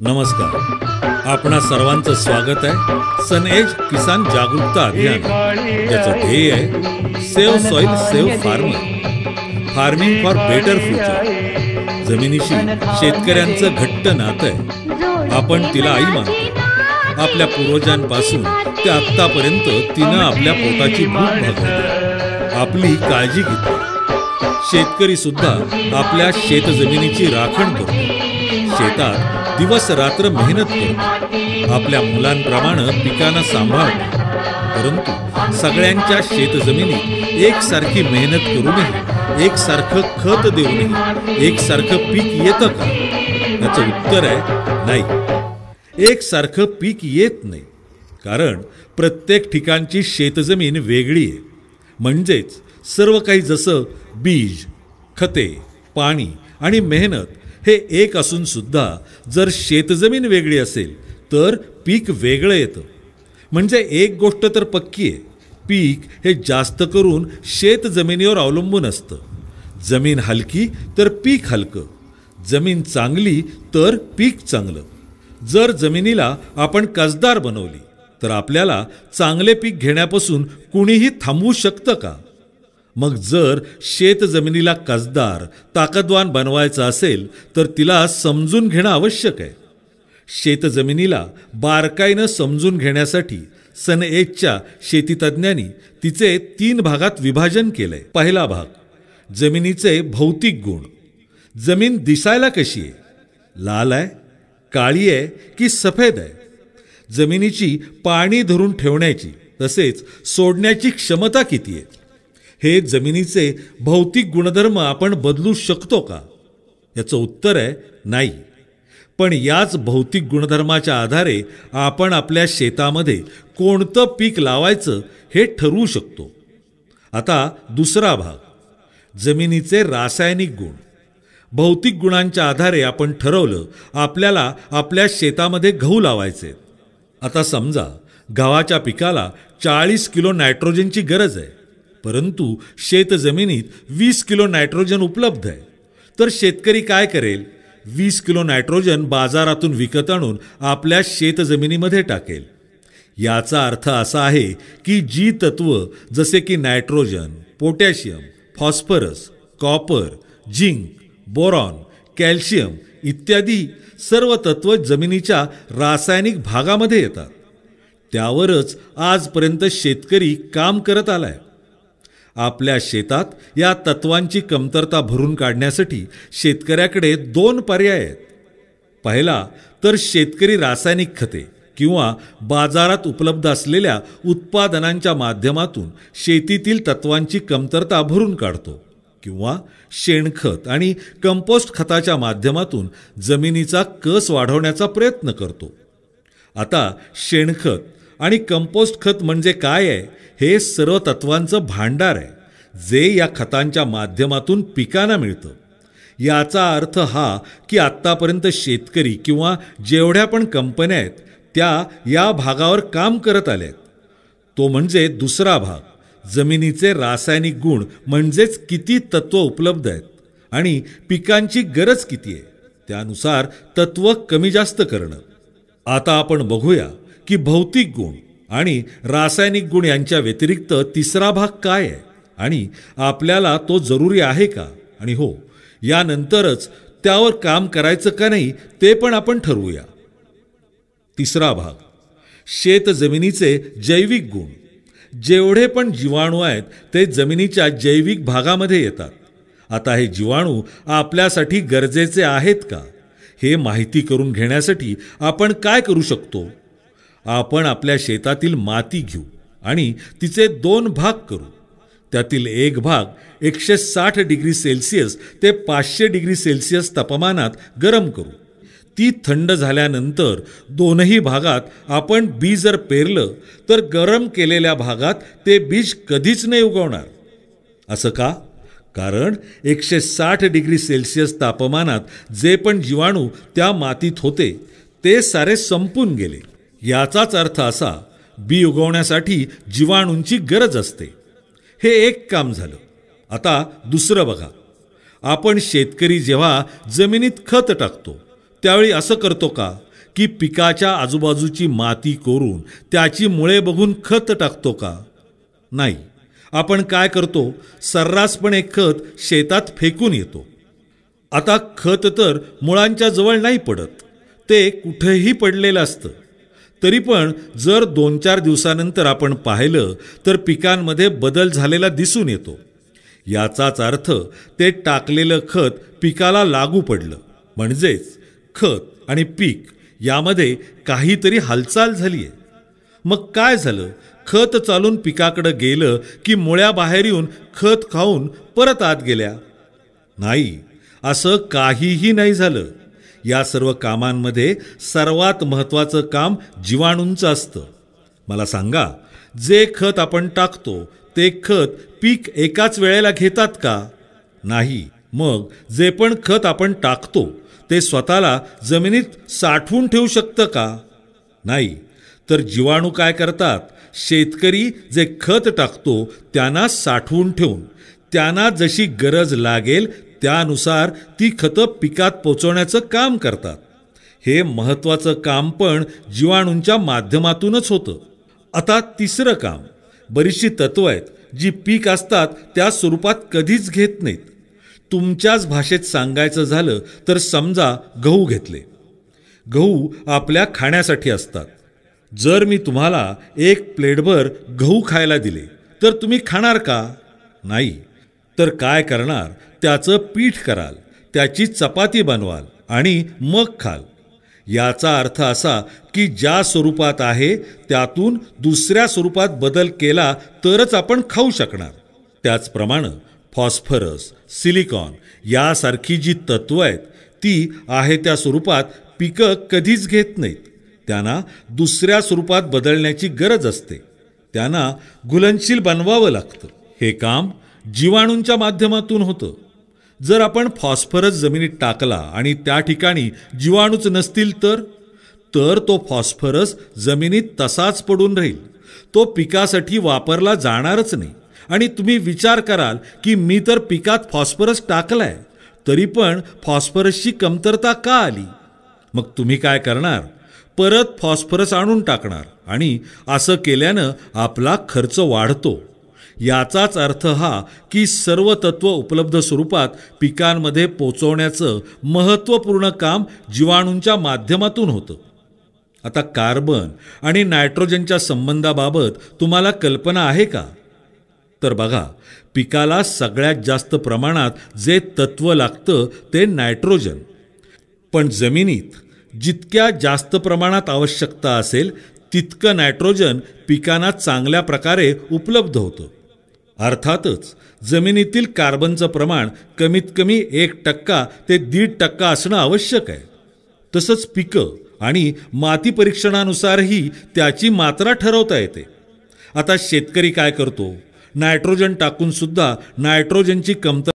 नमस्कार. आपणा सर्वांचं स्वागत आहे सनएज किसान जागरूकता अभियान. त्याचं ध्येय आहे save soil save farmer, farming for better future. जमिनीशी शेतकऱ्यांचं घट्ट नातं आहे. आपण तिला आई मानतो. आपल्या पूर्वजांपासून ते आत्तापर्यंत तिनं आपल्या पोटाची भूक भागवली, आपली काळजी घेतली. शेतकरी सुद्धा आपल्या शेतजमिनीची राखण करतो, शेतात दिवस रात्र मेहनत करतो, आपल्या मुलांप्रमाणे पिकांना सांभाळतो. परंतु सगळ्यांच्या शेतजमिनीत एकसारखी मेहनत करूनही, एकसारखं खत देऊनही एकसारखं पीक येतं का? याचं उत्तर आहे नाही. एकसारखं पीक येत नाही, कारण प्रत्येक ठिकाणची शेतजमीन वेगळी आहे. म्हणजेच सर्व काही जसं बीज, खते, पाणी आणि मेहनत हे एक असून सुद्धा जर शेतजमीन वेगळी असेल तर पीक वेगळं येतं. म्हणजे एक गोष्ट तर पक्की आहे, पीक हे जास्त करून शेतजमिनीवर अवलंबून असतं. जमीन हलकी तर पीक हलकं, जमीन चांगली तर पीक चांगलं. जर जमिनीला आपण कसदार बनवली तर आपल्याला चांगले पीक घेण्यापासून कुणीही थांबवू शकतं का? मग जर शेतजमिनीला कसदार, ताकदवान बनवायचं असेल तर तिला समजून घेणं आवश्यक आहे. शेतजमिनीला बारकाईनं समजून घेण्यासाठी सनएजच्या शेतीतज्ञांनी तिचे 3 भागात विभाजन केलंय. पहिला भाग, जमिनीचे भौतिक गुण. जमीन दिसायला कशी आहे? लाल आहे, काळी आहे की सफेद आहे? जमिनीची पाणी धरून ठेवण्याची तसेच सोडण्याची क्षमता किती आहे? हे जमिनीचे भौतिक गुणधर्म आपण बदलू शकतो का? याचं उत्तर आहे नाही. पण याच भौतिक गुणधर्माच्या आधारे आपण आपल्या शेतामध्ये कोणतं पीक लावायचं हे ठरवू शकतो. आता दुसरा भाग, जमिनीचे रासायनिक गुण. भौतिक गुणांच्या आधारे आपण ठरवलं आपल्याला आपल्या शेतामध्ये गहू लावायचे. आता समजा गव्हाच्या पिकाला 40 किलो नायट्रोजनची गरज आहे, परंतु शेतजमिनीत 20 किलो नायट्रोजन उपलब्ध आहे. तर शेतकरी काय करेल? 20 किलो नायट्रोजन बाजारातून विकत आणून आपल्या शेतजमिनीमध्ये टाकेल. याचा अर्थ असा आहे की जी तत्व जसे की nitrogen, potassium, phosphorus, copper, zinc, boron, calcium इत्यादी सर्व तत्व जमिनीच्या रासायनिक भागामध्ये येतात. त्यावरच आजपर्यंत शेतकरी काम करत आलाय. आपल्या शेतात या तत्वांची कमतरता भरून काढण्यासाठी शेतकऱ्याकडे 2 पर्याय आहेत. पहिला तर शेतकरी रासायनिक खते किंवा बाजारात उपलब्ध असलेल्या उत्पादनांच्या माध्यमातून शेतीतील तत्वांची कमतरता भरून काढतो, किंवा शेणखत आणि कंपोस्ट खताच्या माध्यमातून जमिनीचा कस वाढवण्याचा प्रयत्न करतो. आता शेणखत आणि कंपोस्ट खत म्हणजे काय आहे? हे सर्व तत्वांचं भांडार आहे, जे या खतांच्या माध्यमातून पिकांना मिळतं. याचा अर्थ हा की आत्तापर्यंत शेतकरी किंवा जेवढ्या पण कंपन्या आहेत त्या या भागावर काम करत आल्यात. तो म्हणजे दुसरा भाग, जमिनीचे रासायनिक गुण. म्हणजेच किती तत्व उपलब्ध आहेत आणि पिकांची गरज किती आहे त्यानुसार तत्व कमी जास्त करणं. आता आपण बघूया की भौतिक गुण आणि रासायनिक गुण यांच्या व्यतिरिक्त तिसरा भाग काय आहे आणि आपल्याला तो जरुरी आहे का? आणि हो, यानंतरच त्यावर काम करायचं का नाही ते पण आपण ठरवूया. तिसरा भाग, शेतजमिनीचे जैविक गुण. जेवढे पण जीवाणू आहेत ते जमिनीच्या जैविक भागामध्ये येतात. आता हे जीवाणू आपल्यासाठी गरजेचे आहेत का? हे माहिती करून घेण्यासाठी आपण काय करू शकतो? आपण आपल्या शेतातील माती घेऊ आणि तिचे 2 भाग करू. त्यातील एक भाग 160 डिग्री सेल्सिअस ते 500 डिग्री सेल्सिअस तापमानात गरम करू. ती थंड झाल्यानंतर दोनही भागात आपण बीज जर पेरलं तर गरम केलेल्या भागात ते बीज कधीच नाही उगवणार. असं का? कारण 160 डिग्री सेल्सिअस तापमानात जे पण जीवाणू त्या मातीत होते ते सारे संपून गेले. याचाच अर्थ असा, बी उगवण्यासाठी जीवाणूंची गरज असते. हे एक काम झालं. आता दुसरं बघा. आपण शेतकरी जेव्हा जमिनीत खत टाकतो त्यावेळी असं करतो का की पिकाच्या आजूबाजूची माती कोरून त्याची मुळे बघून खत टाकतो का? नाही. आपण काय करतो, सर्रासपणे खत शेतात फेकून येतो. आता खत तर मुळांच्या जवळ नाही पडत, ते कुठेही पडलेलं असतं. तरी पण जर 2-4 दिवसानंतर आपण पाहिलं तर पिकांमध्ये बदल झालेला दिसून येतो. याचाच अर्थ ते टाकलेलं खत पिकाला लागू पडलं, म्हणजेच खत आणि पीक यामध्ये काहीतरी हालचाल झाली आहे. मग काय झालं? खत चालून पिकाकडे गेलं की मुळ्या बाहेर येऊन खत खाऊन परत आत गेल्या? नाही, असं काहीही नाही झालं. या सर्व कामांमध्ये सर्वात महत्त्वाचं काम जीवाणूंचं असतं. मला सांगा, जे खत आपण टाकतो ते खत पीक एकाच वेळेला घेतात का? नाही. मग जे पण खत आपण टाकतो ते स्वतःला जमिनीत साठवून ठेवू शकतं का? नाही. तर जीवाणू काय करतात? शेतकरी जे खत टाकतो त्यांना साठवून ठेवून त्यांना जशी गरज लागेल त्यानुसार ती खतं पिकात पोचवण्याचं काम करतात. हे महत्त्वाचं काम पण जीवाणूंच्या माध्यमातूनच होतं. आता तिसरं काम, बरीचशी तत्त्व आहेत जी पीक असतात त्या स्वरूपात कधीच घेत नाहीत. तुमच्याच भाषेत सांगायचं झालं तर समजा गहू घेतले. गहू आपल्या खाण्यासाठी असतात. जर मी तुम्हाला 1 प्लेटभर गहू खायला दिले तर तुम्ही खाणार का? नाही. तर काय करणार? त्याचं पीठ कराल, त्याची चपाती बनवाल आणि मग खाल. याचा अर्थ असा की ज्या स्वरूपात आहे त्यातून दुसऱ्या स्वरूपात बदल केला तरच आपण खाऊ शकणार. त्याचप्रमाणे फॉस्फरस, सिलिकॉन यासारखी जी तत्त्व आहेत ती आहे त्या स्वरूपात पिकं कधीच घेत नाहीत. त्यांना दुसऱ्या स्वरूपात बदलण्याची गरज असते. त्यांना घुलनशील बनवावं लागतं. हे काम जीवाणूंच्या माध्यमातून होतं. जर आपण फॉस्फरस जमिनीत टाकला आणि त्या ठिकाणी जीवाणूच नसतील तर तो फॉस्फरस जमिनीत तसाच पडून राहील. तो पिकासाठी वापरला जाणारच नाही. आणि तुम्ही विचार कराल की मी तर पिकात फॉस्फरस टाकलाय तरी पण फॉस्फरसची कमतरता का आली? मग तुम्ही काय करणार? परत फॉस्फरस आणून टाकणार आणि असं केल्यानं आपला खर्च वाढतो. याचाच अर्थ हा की सर्व तत्व उपलब्ध स्वरूपात पिकांमध्ये पोचवण्याचं महत्त्वपूर्ण काम जीवाणूंच्या माध्यमातून होतं. आता कार्बन आणि नायट्रोजनच्या संबंधाबाबत तुम्हाला कल्पना आहे का? तर बघा, पिकाला सगळ्यात जास्त प्रमाणात जे तत्व लागतं ते नायट्रोजन. पण जमिनीत जितक्या जास्त प्रमाणात आवश्यकता असेल तितकं नायट्रोजन पिकांना चांगल्या प्रकारे उपलब्ध होतं. अर्थातच जमिनीतील कार्बनचं प्रमाण कमीत कमी 1% ते 1.5% असणं आवश्यक आहे. तसंच पिकं आणि माती परीक्षणानुसारही त्याची मात्रा ठरवता येते. आता शेतकरी काय करतो? नायट्रोजन टाकून सुद्धा नायट्रोजनची कमतरता